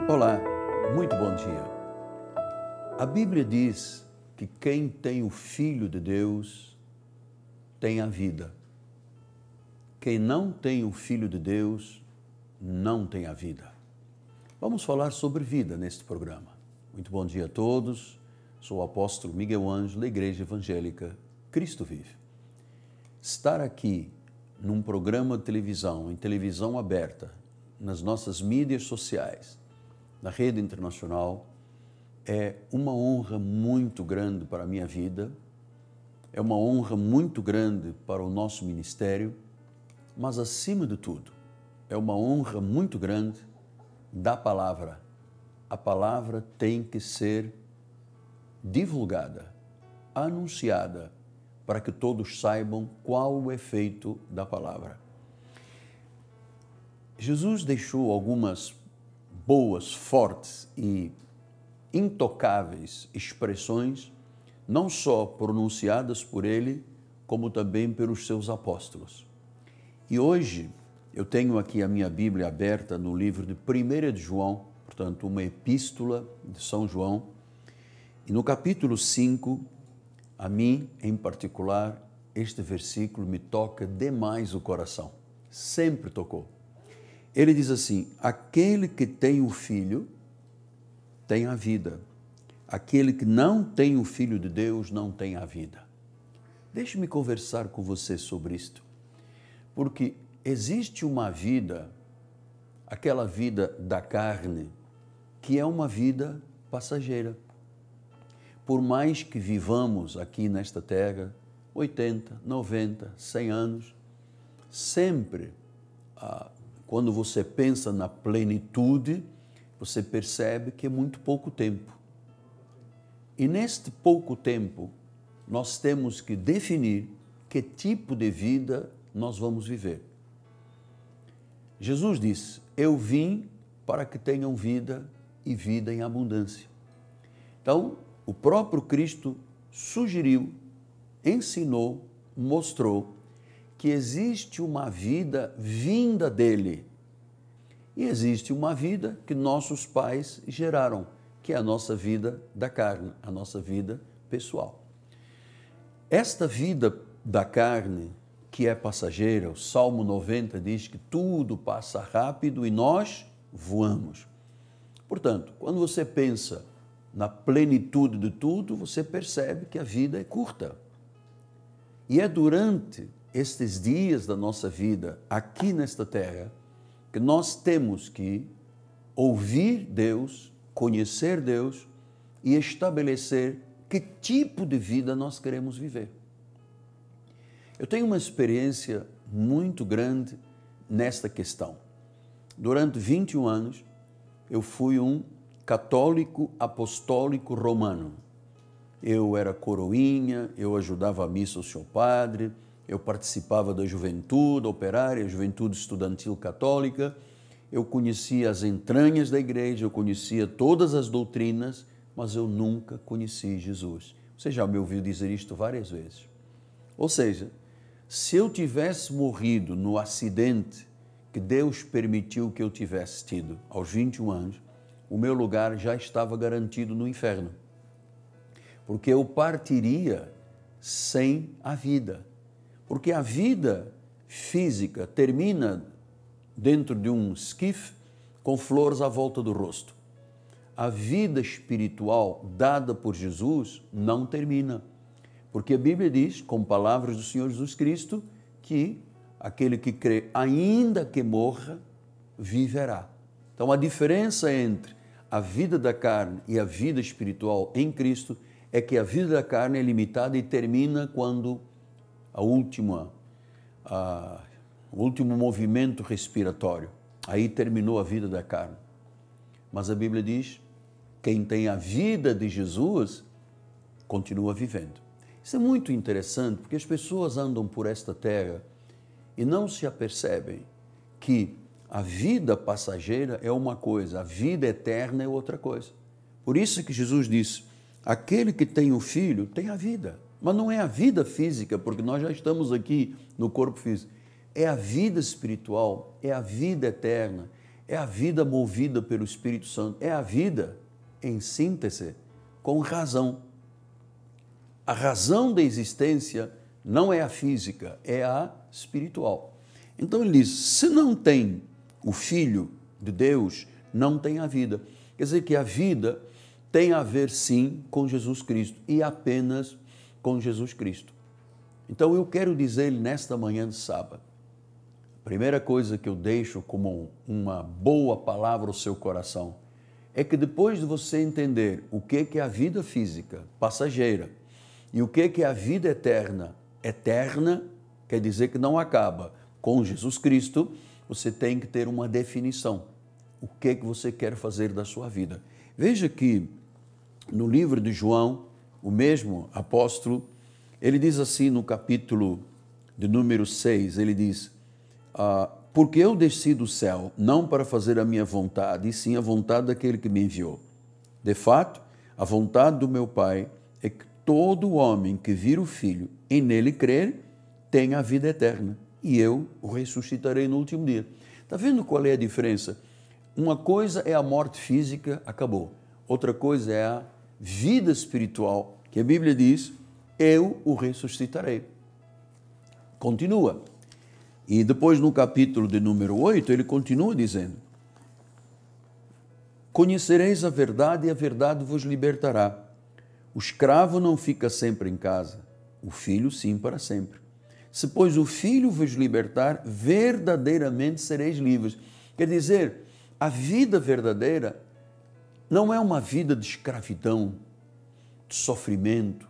Olá, muito bom dia. A Bíblia diz que quem tem o Filho de Deus tem a vida. Quem não tem o Filho de Deus não tem a vida. Vamos falar sobre vida neste programa. Muito bom dia a todos. Sou o apóstolo Miguel Ângelo, da Igreja Evangélica Cristo Vive. Estar aqui num programa de televisão, em televisão aberta, nas nossas mídias sociais, na rede internacional, é uma honra muito grande para a minha vida, é uma honra muito grande para o nosso ministério, mas acima de tudo, é uma honra muito grande da palavra. A palavra tem que ser divulgada, anunciada, para que todos saibam qual o efeito da palavra. Jesus deixou algumas boas, fortes e intocáveis expressões, não só pronunciadas por ele, como também pelos seus apóstolos. E hoje eu tenho aqui a minha Bíblia aberta no livro de 1 de João, portanto, uma epístola de São João, e no capítulo 5, a mim, em particular, este versículo me toca demais o coração. Sempre tocou. Ele diz assim: aquele que tem o Filho tem a vida. Aquele que não tem o Filho de Deus não tem a vida. Deixe-me conversar com você sobre isto. Porque existe uma vida, aquela vida da carne, que é uma vida passageira. Por mais que vivamos aqui nesta terra 80, 90, 100 anos, sempre, quando você pensa na plenitude, você percebe que é muito pouco tempo. E neste pouco tempo, nós temos que definir que tipo de vida nós vamos viver. Jesus disse: eu vim para que tenham vida e vida em abundância. Então, o próprio Cristo sugeriu, ensinou, mostrou que existe uma vida vinda dele e existe uma vida que nossos pais geraram, que é a nossa vida da carne, a nossa vida pessoal. Esta vida da carne, que é passageira, o Salmo 90 diz que tudo passa rápido e nós voamos. Portanto, quando você pensa na plenitude de tudo, você percebe que a vida é curta. E é durante estes dias da nossa vida, aqui nesta terra, que nós temos que ouvir Deus, conhecer Deus e estabelecer que tipo de vida nós queremos viver. Eu tenho uma experiência muito grande nesta questão. Durante 21 anos, eu fui um católico apostólico romano. Eu era coroinha, eu ajudava a missa ao seu padre, eu participava da juventude operária, juventude estudantil católica, eu conhecia as entranhas da igreja, eu conhecia todas as doutrinas, mas eu nunca conheci Jesus. Você já me ouviu dizer isto várias vezes. Ou seja, se eu tivesse morrido no acidente que Deus permitiu que eu tivesse tido aos 21 anos, o meu lugar já estava garantido no inferno, porque eu partiria sem a vida, porque a vida física termina dentro de um esquife com flores à volta do rosto. A vida espiritual dada por Jesus não termina, porque a Bíblia diz, com palavras do Senhor Jesus Cristo, que aquele que crê, ainda que morra, viverá. Então, a diferença entre a vida da carne e a vida espiritual em Cristo é que a vida da carne é limitada e termina quando o último movimento respiratório. Aí terminou a vida da carne. Mas a Bíblia diz, quem tem a vida de Jesus, continua vivendo. Isso é muito interessante, porque as pessoas andam por esta terra e não se apercebem que a vida passageira é uma coisa, a vida eterna é outra coisa. Por isso que Jesus disse, aquele que tem o Filho tem a vida, mas não é a vida física, porque nós já estamos aqui no corpo físico. É a vida espiritual, é a vida eterna, é a vida movida pelo Espírito Santo, é a vida, em síntese, com razão. A razão da existência não é a física, é a espiritual. Então ele diz, se não tem o Filho de Deus, não tem a vida. Quer dizer que a vida tem a ver sim com Jesus Cristo e apenas com Jesus Cristo. Então eu quero dizer-lhe nesta manhã de sábado, a primeira coisa que eu deixo como uma boa palavra ao seu coração é que depois de você entender o que é a vida física, passageira, e o que é a vida eterna, eterna quer dizer que não acaba, com Jesus Cristo, você tem que ter uma definição. O que você quer fazer da sua vida? Veja que no livro de João, o mesmo apóstolo, ele diz assim no capítulo de número 6, ele diz, porque eu desci do céu, não para fazer a minha vontade, e sim a vontade daquele que me enviou. De fato, a vontade do meu Pai é que todo homem que vir o Filho e nele crer, tenha a vida eterna, e eu o ressuscitarei no último dia. Está vendo qual é a diferença? Uma coisa é a morte física, acabou. Outra coisa é a vida espiritual, que a Bíblia diz, eu o ressuscitarei. Continua. E depois no capítulo de número 8, ele continua dizendo, conhecereis a verdade e a verdade vos libertará. O escravo não fica sempre em casa, o filho sim para sempre. Se, pois, o Filho vos libertar, verdadeiramente sereis livres. Quer dizer, a vida verdadeira não é uma vida de escravidão, de sofrimento,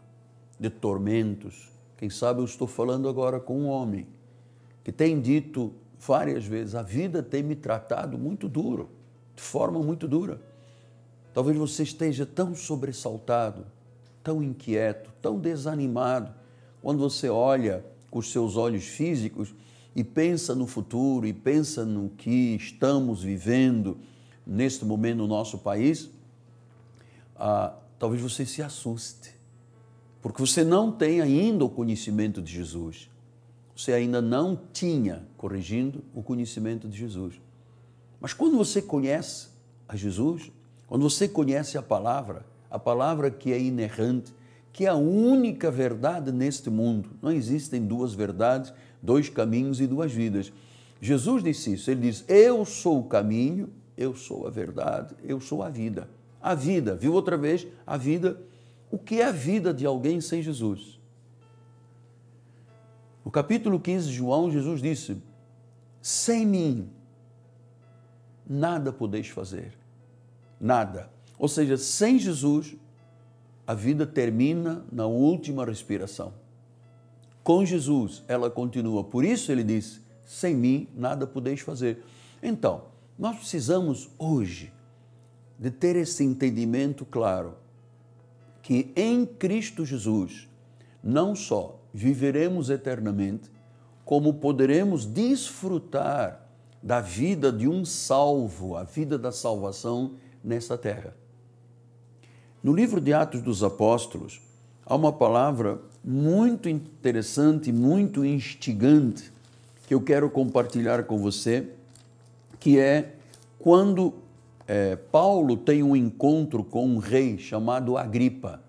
de tormentos. Quem sabe eu estou falando agora com um homem que tem dito várias vezes, a vida tem me tratado muito duro, de forma muito dura. Talvez você esteja tão sobressaltado, tão inquieto, tão desanimado, quando você olha com os seus olhos físicos e pensa no futuro e pensa no que estamos vivendo neste momento no nosso país, talvez você se assuste, porque você não tem ainda o conhecimento de Jesus. Você ainda não tinha, corrigindo, o conhecimento de Jesus. Mas quando você conhece a Jesus, quando você conhece a palavra que é inerrante, que é a única verdade neste mundo, não existem duas verdades, dois caminhos e duas vidas. Jesus disse isso, ele diz, eu sou o caminho, eu sou a verdade, eu sou a vida. A vida, viu outra vez? A vida, o que é a vida de alguém sem Jesus? No capítulo 15 de João, Jesus disse, sem mim, nada podeis fazer, nada. Ou seja, sem Jesus, a vida termina na última respiração. Com Jesus, ela continua. Por isso ele diz, sem mim, nada podeis fazer. Então, nós precisamos hoje de ter esse entendimento claro, que em Cristo Jesus, não só viveremos eternamente, como poderemos desfrutar da vida de um salvo, a vida da salvação nessa terra. No livro de Atos dos Apóstolos, há uma palavra muito interessante, muito instigante, que eu quero compartilhar com você, que é quando Paulo tem um encontro com um rei chamado Agripa.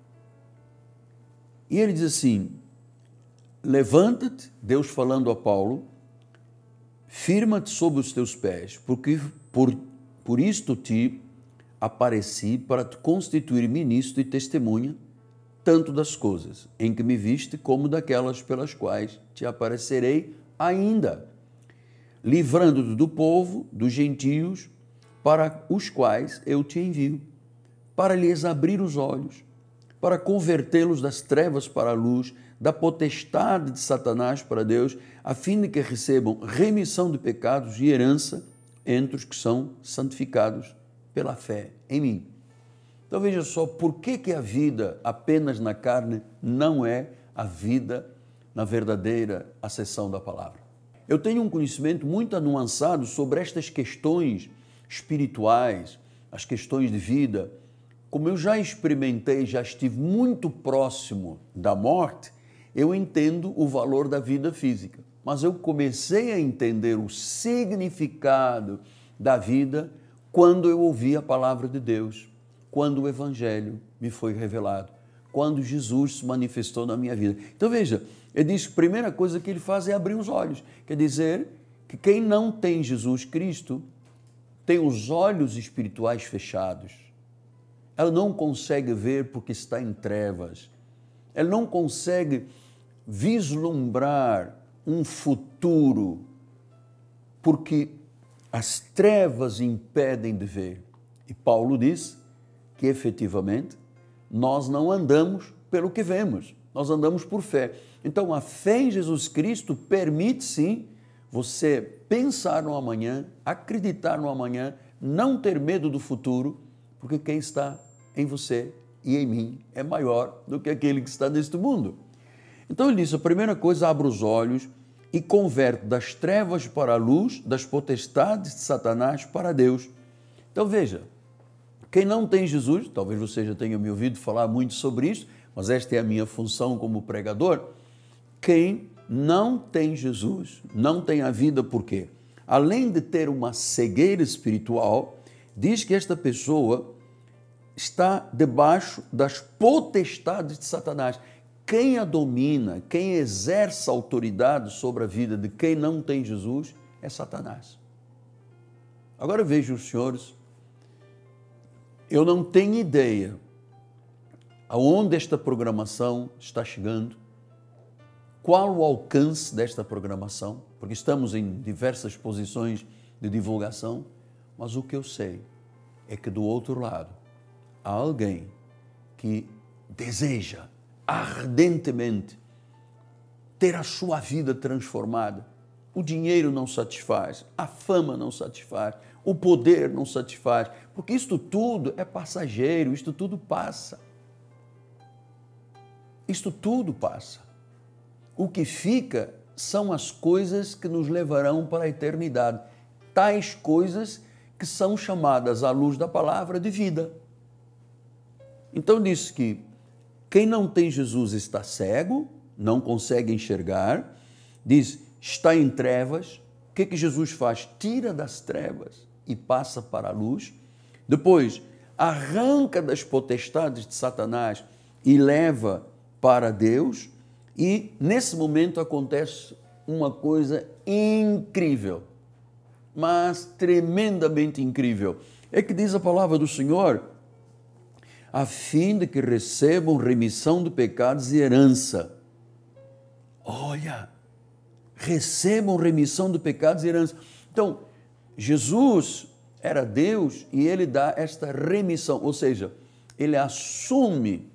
E ele diz assim, levanta-te, Deus falando a Paulo, firma-te sobre os teus pés, porque por isto te apareci para te constituir ministro e testemunha, tanto das coisas em que me viste, como daquelas pelas quais te aparecerei ainda, livrando-te do povo, dos gentios, para os quais eu te envio, para lhes abrir os olhos, para convertê-los das trevas para a luz, da potestade de Satanás para Deus, a fim de que recebam remissão de pecados e herança entre os que são santificados pela fé em mim. Então veja só, por que a vida apenas na carne não é a vida na verdadeira acessão da palavra? Eu tenho um conhecimento muito anuançado sobre estas questões espirituais, as questões de vida. Como eu já experimentei, já estive muito próximo da morte, eu entendo o valor da vida física. Mas eu comecei a entender o significado da vida quando eu ouvi a palavra de Deus, quando o Evangelho me foi revelado, quando Jesus se manifestou na minha vida. Então veja, ele diz que a primeira coisa que ele faz é abrir os olhos. Quer dizer que quem não tem Jesus Cristo tem os olhos espirituais fechados. Ela não consegue ver porque está em trevas. Ela não consegue vislumbrar um futuro porque as trevas impedem de ver. E Paulo diz que efetivamente nós não andamos pelo que vemos, nós andamos por fé. Então a fé em Jesus Cristo permite sim você pensar no amanhã, acreditar no amanhã, não ter medo do futuro, porque quem está em você e em mim é maior do que aquele que está neste mundo. Então ele diz, a primeira coisa, abre os olhos e converte das trevas para a luz, das potestades de Satanás para Deus. Então veja, quem não tem Jesus, talvez você já tenha me ouvido falar muito sobre isso, mas esta é a minha função como pregador, quem não tem Jesus, não tem a vida, por quê? Além de ter uma cegueira espiritual, diz que esta pessoa está debaixo das potestades de Satanás. Quem a domina, quem exerce autoridade sobre a vida de quem não tem Jesus é Satanás. Agora vejam os senhores, eu não tenho ideia aonde esta programação está chegando, qual o alcance desta programação, porque estamos em diversas posições de divulgação, mas o que eu sei é que do outro lado há alguém que deseja ardentemente ter a sua vida transformada. O dinheiro não satisfaz, a fama não satisfaz, o poder não satisfaz, porque isto tudo é passageiro, isto tudo passa. Isto tudo passa. O que fica são as coisas que nos levarão para a eternidade, tais coisas que são chamadas à luz da palavra de vida. Então diz que quem não tem Jesus está cego, não consegue enxergar, diz, está em trevas. O que Jesus faz? Tira das trevas e passa para a luz. Depois, arranca das potestades de Satanás e leva para Deus. E nesse momento acontece uma coisa incrível, mas tremendamente incrível. É que diz a palavra do Senhor, a fim de que recebam remissão de pecados e herança. Olha, recebam remissão de pecados e herança. Então, Jesus era Deus e ele dá esta remissão, ou seja, ele assume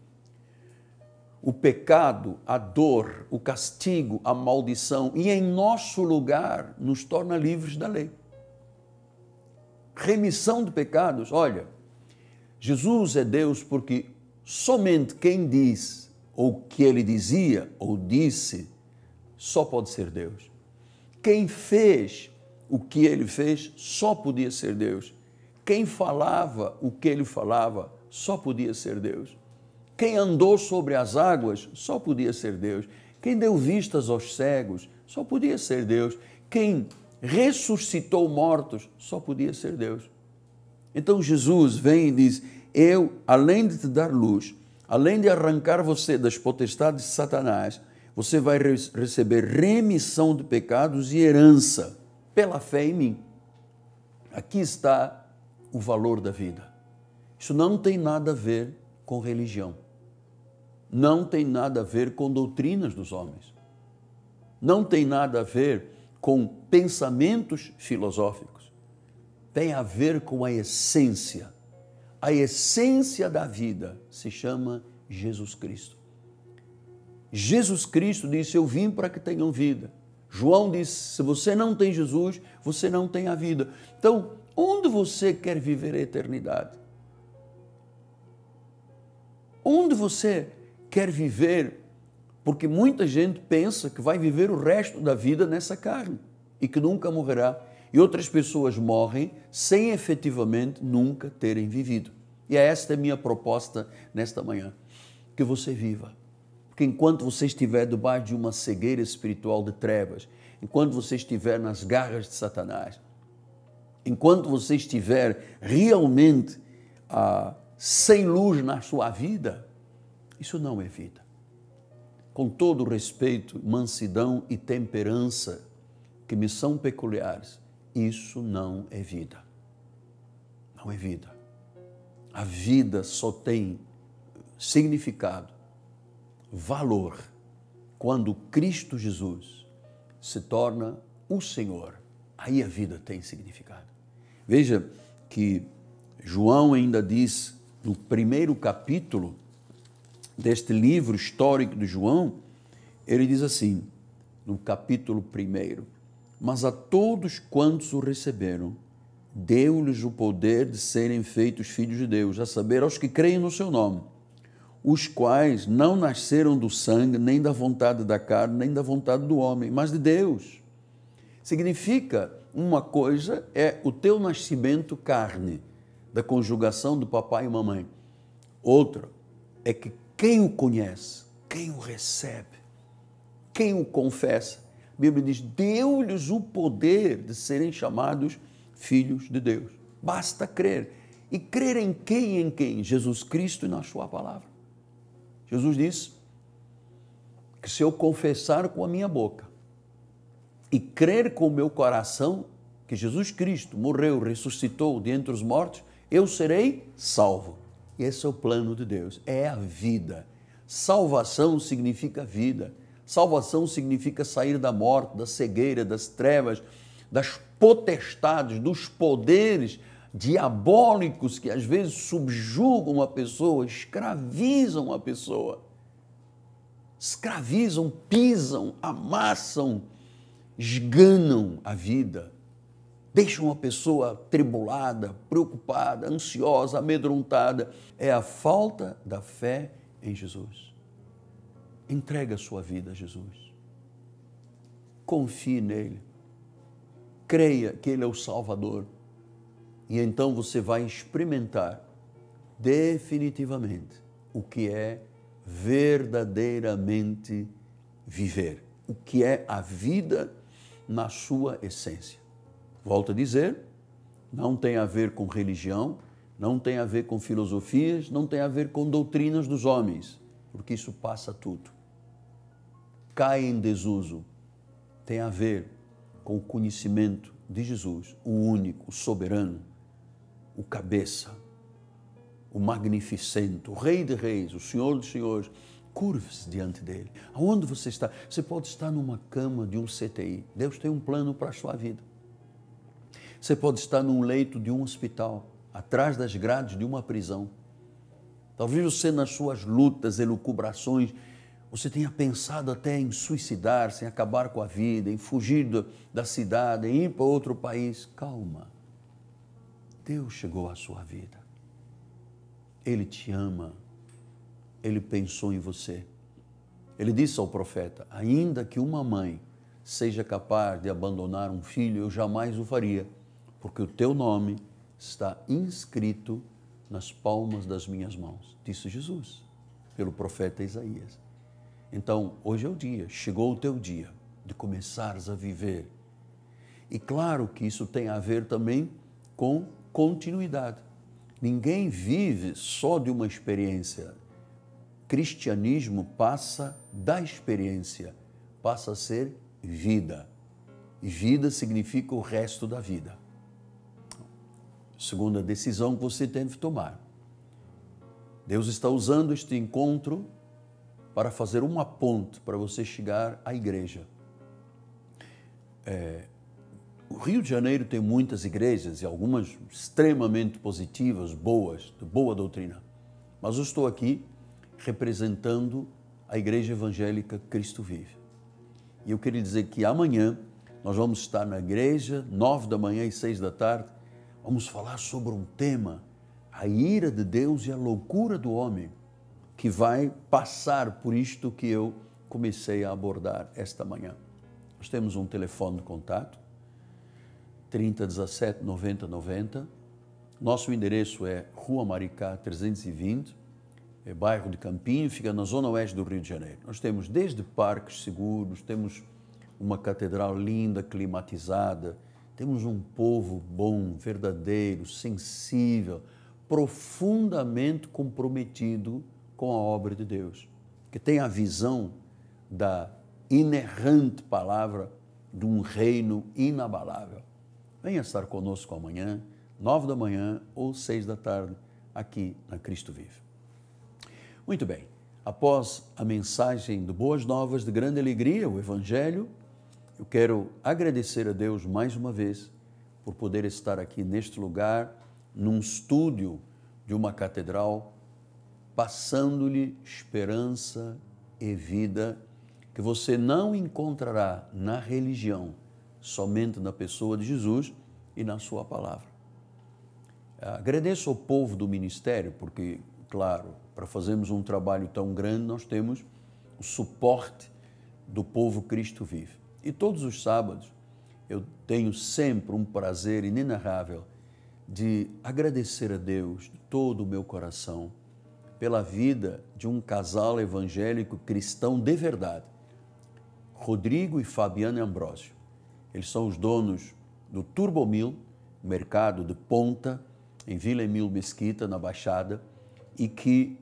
o pecado, a dor, o castigo, a maldição e em nosso lugar nos torna livres da lei. Remissão de pecados, olha, Jesus é Deus porque somente quem diz ou que ele dizia ou disse só pode ser Deus. Quem fez o que ele fez só podia ser Deus. Quem falava o que ele falava só podia ser Deus. Quem andou sobre as águas só podia ser Deus. Quem deu vistas aos cegos só podia ser Deus. Quem ressuscitou mortos só podia ser Deus. Então Jesus vem e diz, eu, além de te dar luz, além de arrancar você das potestades de Satanás, você vai receber remissão de pecados e herança pela fé em mim. Aqui está o valor da vida. Isso não tem nada a ver com religião. Não tem nada a ver com doutrinas dos homens. Não tem nada a ver com pensamentos filosóficos. Tem a ver com a essência. A essência da vida se chama Jesus Cristo. Jesus Cristo disse, eu vim para que tenham vida. João disse, se você não tem Jesus, você não tem a vida. Então, onde você quer viver a eternidade? Onde você quer viver? Porque muita gente pensa que vai viver o resto da vida nessa carne e que nunca morrerá. E outras pessoas morrem sem efetivamente nunca terem vivido. E esta é a minha proposta nesta manhã, que você viva. Porque enquanto você estiver debaixo de uma cegueira espiritual de trevas, enquanto você estiver nas garras de Satanás, enquanto você estiver realmente sem luz na sua vida, isso não é vida. Com todo o respeito, mansidão e temperança que me são peculiares, isso não é vida. Não é vida. A vida só tem significado, valor, quando Cristo Jesus se torna o Senhor. Aí a vida tem significado. Veja que João ainda diz, no primeiro capítulo deste livro histórico de João, ele diz assim, no capítulo 1, mas a todos quantos o receberam, deu-lhes o poder de serem feitos filhos de Deus, a saber, aos que creem no seu nome, os quais não nasceram do sangue, nem da vontade da carne, nem da vontade do homem, mas de Deus. Significa, uma coisa é o teu nascimento carne, da conjugação do papai e mamãe. Outra é que quem o conhece, quem o recebe, quem o confessa, a Bíblia diz, deu-lhes o poder de serem chamados filhos de Deus. Basta crer. E crer em quem? Em quem? Jesus Cristo e na sua palavra. Jesus disse que se eu confessar com a minha boca e crer com o meu coração que Jesus Cristo morreu, ressuscitou de entre os mortos, eu serei salvo. E esse é o plano de Deus, é a vida. Salvação significa vida. Salvação significa sair da morte, da cegueira, das trevas, das potestades, dos poderes diabólicos que às vezes subjugam a pessoa, escravizam a pessoa. Escravizam, pisam, amassam, esganam a vida. Deixam a pessoa atribulada, preocupada, ansiosa, amedrontada. É a falta da fé em Jesus. Entrega a sua vida a Jesus. Confie nele. Creia que ele é o Salvador. E então você vai experimentar definitivamente o que é verdadeiramente viver. O que é a vida na sua essência. Volto a dizer, não tem a ver com religião, não tem a ver com filosofias, não tem a ver com doutrinas dos homens, porque isso passa tudo. Cai em desuso. Tem a ver com o conhecimento de Jesus, o único, o soberano, o cabeça, o magnificente, o Rei de Reis, o Senhor dos Senhores. Curve-se diante dele. Aonde você está? Você pode estar numa cama de um CTI. Deus tem um plano para a sua vida. Você pode estar num leito de um hospital, atrás das grades de uma prisão. Talvez você, nas suas lutas, elucubrações, você tenha pensado até em suicidar-se, em acabar com a vida, em fugir da cidade, em ir para outro país. Calma. Deus chegou à sua vida. Ele te ama. Ele pensou em você. Ele disse ao profeta, ainda que uma mãe seja capaz de abandonar um filho, eu jamais o faria, porque o teu nome está inscrito nas palmas das minhas mãos, disse Jesus, pelo profeta Isaías. Então, hoje é o dia, chegou o teu dia de começares a viver. E claro que isso tem a ver também com continuidade. Ninguém vive só de uma experiência. Cristianismo passa da experiência, passa a ser vida. E vida significa o resto da vida. Segunda decisão que você tem que tomar. Deus está usando este encontro para fazer uma ponte para você chegar à igreja. O Rio de Janeiro tem muitas igrejas e algumas extremamente positivas, boas, de boa doutrina. Mas eu estou aqui representando a Igreja Evangélica Cristo Vive. E eu queria dizer que amanhã nós vamos estar na igreja, 9 da manhã e 6 da tarde, vamos falar sobre um tema, a ira de Deus e a loucura do homem, que vai passar por isto que eu comecei a abordar esta manhã. Nós temos um telefone de contato, 3017 90 90. Nosso endereço é Rua Maricá 320, bairro de Campinho, fica na zona oeste do Rio de Janeiro. Nós temos desde parques seguros, temos uma catedral linda, climatizada, Temos um povo bom, verdadeiro, sensível, profundamente comprometido com a obra de Deus, que tem a visão da inerrante palavra de um reino inabalável. Venha estar conosco amanhã, 9 da manhã ou 6 da tarde, aqui na Cristo Vive. Muito bem, após a mensagem de boas novas de grande alegria, o Evangelho, eu quero agradecer a Deus mais uma vez por poder estar aqui neste lugar, num estúdio de uma catedral, passando-lhe esperança e vida que você não encontrará na religião, somente na pessoa de Jesus e na sua palavra. Agradeço ao povo do ministério, porque, claro, para fazermos um trabalho tão grande, nós temos o suporte do povo Cristo Vive. E todos os sábados eu tenho sempre um prazer inenarrável de agradecer a Deus de todo o meu coração pela vida de um casal evangélico cristão de verdade, Rodrigo e Fabiana Ambrósio. Eles são os donos do Turbomil, mercado de ponta, em Vila Emílio Mesquita, na Baixada, e que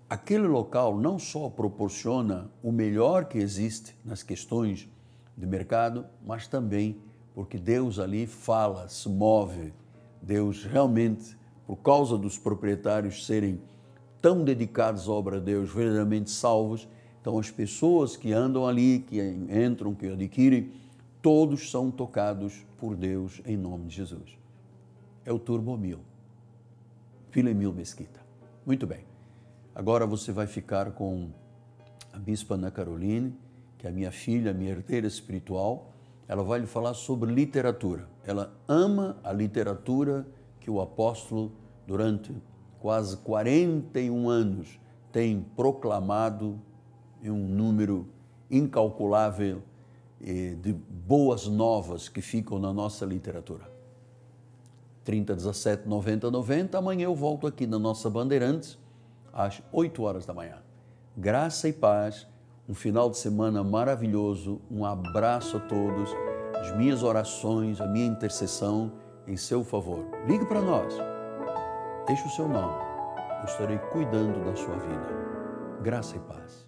aquele local não só proporciona o melhor que existe nas questões de mercado, mas também porque Deus ali fala, se move. Deus realmente, por causa dos proprietários serem tão dedicados à obra de Deus, verdadeiramente salvos, então as pessoas que andam ali, que entram, que adquirem, todos são tocados por Deus em nome de Jesus. É o Turbomil, Vila Emílio Mesquita. Muito bem, agora você vai ficar com a Bispa Ana Caroline, que é a minha filha, a minha herdeira espiritual. Ela vai lhe falar sobre literatura. Ela ama a literatura que o apóstolo, durante quase 41 anos, tem proclamado em um número incalculável de boas novas que ficam na nossa literatura. 3017 90 90. Amanhã eu volto aqui na nossa Bandeirantes, às 8 horas da manhã. Graça e paz, um final de semana maravilhoso, um abraço a todos, as minhas orações, a minha intercessão em seu favor. Ligue para nós, deixe o seu nome, eu estarei cuidando da sua vida. Graça e paz.